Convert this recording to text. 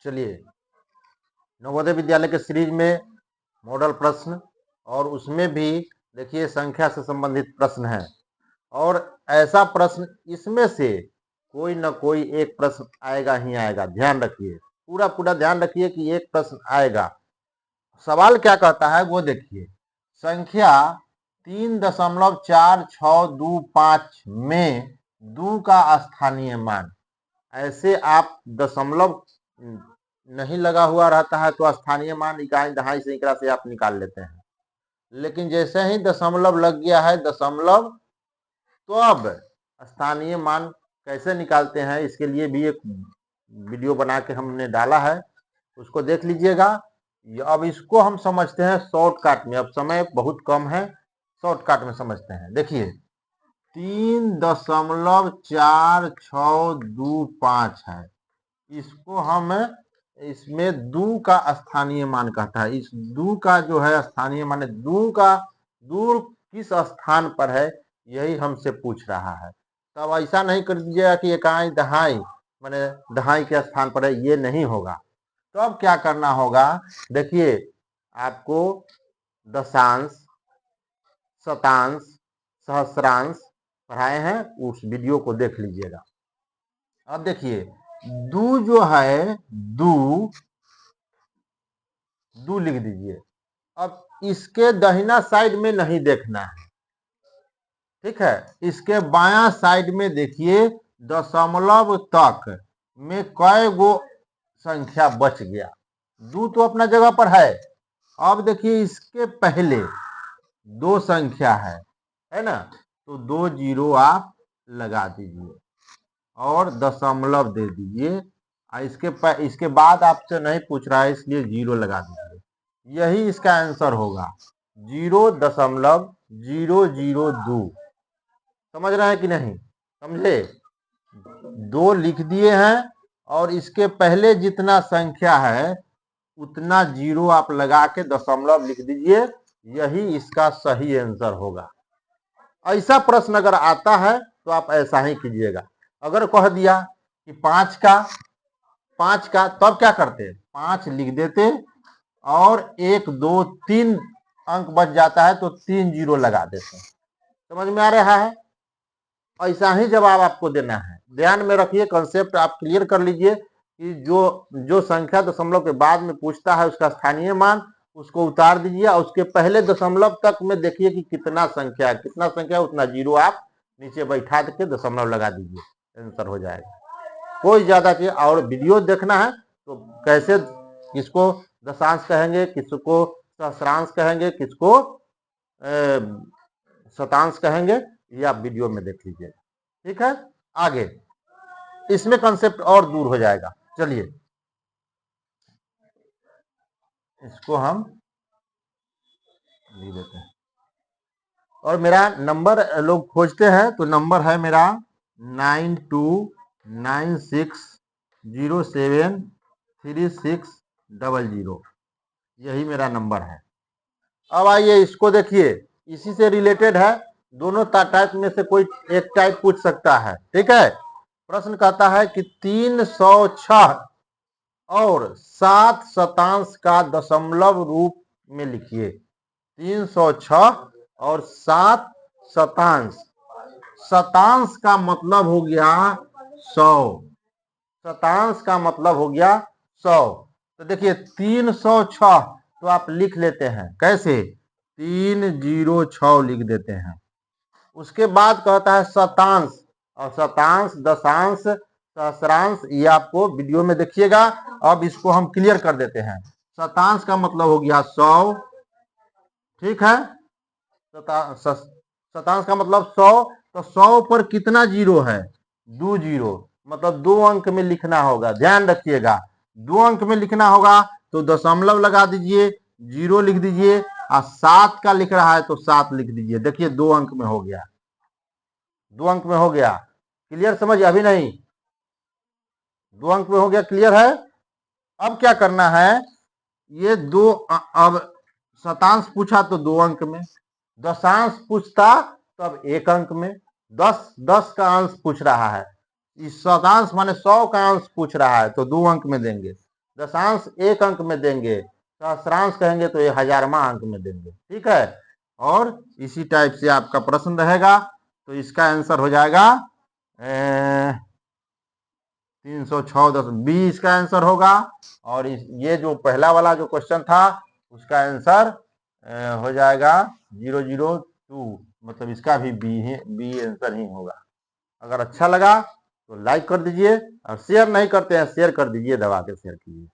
चलिए, नवोदय विद्यालय के सीरीज में मॉडल प्रश्न और उसमें भी देखिए संख्या से संबंधित प्रश्न है और ऐसा प्रश्न इसमें से कोई न कोई एक प्रश्न आएगा ही आएगा। ध्यान रखिए, पूरा ध्यान रखिए कि एक प्रश्न आएगा। सवाल क्या कहता है वो देखिए, संख्या 3.4625 में 2 का स्थानीय मान। ऐसे आप दशमलव नहीं लगा हुआ रहता है तो स्थानीय मान इकाई दहाई सैकड़ा से आप निकाल लेते हैं, लेकिन जैसे ही दशमलव लग गया है दशमलव, तो अब स्थानीय मान कैसे निकालते हैं इसके लिए भी एक वीडियो बना के हमने डाला है, उसको देख लीजिएगा। अब इसको हम समझते हैं शॉर्टकट में, अब समय बहुत कम है, शॉर्टकट में समझते हैं। देखिए 3.4625 है, इसको हम इसमें 2 का स्थानीय मान कहता है। इस 2 का जो है स्थानीय मान, 2 का दूर किस स्थान पर है यही हमसे पूछ रहा है। तब ऐसा नहीं कर दीजिएगा कि इकाई दहाई माने दहाई के स्थान पर है, ये नहीं होगा। तो अब क्या करना होगा, देखिए आपको दशांश, शतांश, सहस्रांश पढ़ाए हैं, उस वीडियो को देख लीजिएगा। अब देखिए दू जो है दू लिख दीजिए। अब इसके दाहिना साइड में नहीं देखना है, ठीक है, इसके बायां साइड में देखिए दशमलव तक में कई गो संख्या बच गया। 2 तो अपना जगह पर है। अब देखिए इसके पहले 2 संख्या है ना, तो 2 जीरो आप लगा दीजिए और दशमलव दे दीजिए। इसके बाद आपसे नहीं पूछ रहा है इसलिए 0 लगा दीजिए। यही इसका आंसर होगा 0.002। समझ रहे हैं कि नहीं? समझे? 2 लिख दिए हैं और इसके पहले जितना संख्या है उतना 0 आप लगा के दशमलव लिख दीजिए, यही इसका सही आंसर होगा। ऐसा प्रश्न अगर आता है तो आप ऐसा ही कीजिएगा। अगर कह दिया कि 5 का तब क्या करते, 5 लिख देते और 1 2 3 अंक बच जाता है तो 3 जीरो लगा देते। समझ में आ रहा है? ऐसा ही जवाब आपको देना है। ध्यान में रखिए, कंसेप्ट आप क्लियर कर लीजिए कि जो संख्या दशमलव के बाद में पूछता है उसका स्थानीय मान उसको उतार दीजिए और उसके पहले दशमलव तक में देखिए कि कितना संख्या उतना 0 आप नीचे बैठा के दशमलव लगा दीजिए, आंसर हो जाएगा। कोई ज्यादा चीज और वीडियो देखना है तो कैसे, किसको दशांश कहेंगे, किसको सहस्रांश कहेंगे, किसको शतांश कहेंगे, ये आप वीडियो में देख लीजिए। ठीक है, आगे इसमें कंसेप्ट और दूर हो जाएगा। चलिए इसको हम लिख देते हैं और मेरा नंबर लोग खोजते हैं तो नंबर है मेरा 9296073600, यही मेरा नंबर है। अब आइए इसको देखिए, इसी से रिलेटेड है, दोनों टाइप में से कोई एक टाइप पूछ सकता है। ठीक है, प्रश्न कहता है कि 306 और 7 शतांश का दशमलव रूप में लिखिए। 306 और 7 शतांश, शतांश का मतलब हो गया 100, शतांश का मतलब हो गया 100। तो देखिए 306 तो आप लिख लेते हैं, कैसे, 306 लिख देते हैं। उसके बाद कहता है शतांश, और शतांश, दशांश, सहस्रांश, ये आपको वीडियो में देखिएगा। अब इसको हम क्लियर कर देते हैं। शतांश का मतलब हो गया 100, ठीक है, शतांश का मतलब 100, तो 100 पर कितना जीरो है, 2 जीरो, मतलब 2 अंक में लिखना होगा। ध्यान रखिएगा, 2 अंक में लिखना होगा तो दशमलव लगा दीजिए, 0 लिख दीजिए, और 7 का लिख रहा है तो 7 लिख दीजिए। देखिए 2 अंक में हो गया, 2 अंक में हो गया। क्लियर समझ? अभी नहीं, 2 अंक में हो गया, क्लियर है? अब क्या करना है, ये 2, अब शतांश पूछा तो 2 अंक में, दशांश पूछता तब 1 अंक में, 10 का अंश पूछ रहा है, इस शतांश माने 100 का अंश पूछ रहा है तो 2 अंक में देंगे, दशांश 1 अंक में देंगे, सहस्रांश कहेंगे तो ये 1000वां अंक में देंगे। ठीक है, और इसी टाइप से आपका प्रश्न रहेगा। तो इसका आंसर हो जाएगा 306.20 इसका आंसर होगा। और ये जो पहला वाला जो क्वेश्चन था उसका आंसर हो जाएगा 002, मतलब इसका भी बी आंसर ही होगा। अगर अच्छा लगा तो लाइक कर दीजिए, और शेयर नहीं करते हैं शेयर कर दीजिए, दबा के शेयर कीजिए।